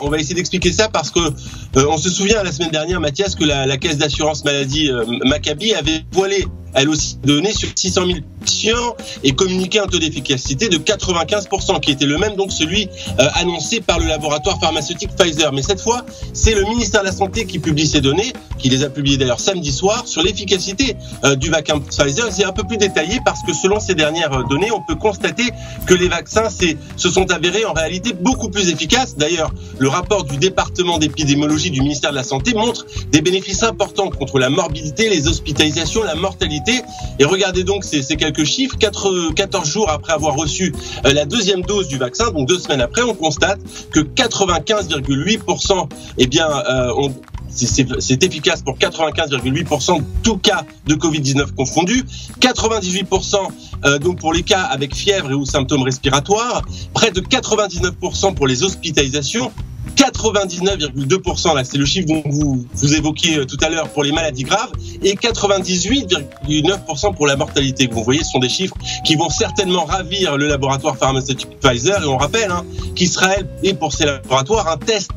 On va essayer d'expliquer ça parce que on se souvient la semaine dernière, Mathias, que la caisse d'assurance maladie Maccabi avait voilé elle aussi donné sur 600 000 patients et communiqué un taux d'efficacité de 95%, qui était le même donc celui annoncé par le laboratoire pharmaceutique Pfizer. Mais cette fois, c'est le ministère de la Santé qui publie ces données, qui les a publiées d'ailleurs samedi soir, sur l'efficacité du vaccin Pfizer. C'est un peu plus détaillé parce que selon ces dernières données, on peut constater que les vaccins se sont avérés en réalité beaucoup plus efficaces. D'ailleurs, le rapport du département d'épidémiologie du ministère de la Santé montre des bénéfices importants contre la morbidité, les hospitalisations, la mortalité. Et regardez donc ces quelques chiffres. 14 jours après avoir reçu la deuxième dose du vaccin, donc 2 semaines après, on constate que 95,8%, c'est efficace pour 95,8% de tout cas de Covid-19 confondus, 98% donc pour les cas avec fièvre et ou symptômes respiratoires, près de 99% pour les hospitalisations, 99,2%, là c'est le chiffre dont vous évoquiez tout à l'heure pour les maladies graves, et 98,9% pour la mortalité. Vous voyez, ce sont des chiffres qui vont certainement ravir le laboratoire pharmaceutique Pfizer, et on rappelle qu'Israël est pour ces laboratoires un test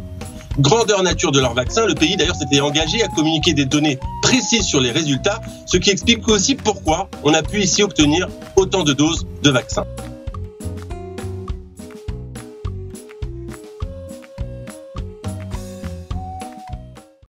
grandeur nature de leur vaccin. Le pays d'ailleurs s'était engagé à communiquer des données précises sur les résultats, ce qui explique aussi pourquoi on a pu ici obtenir autant de doses de vaccins.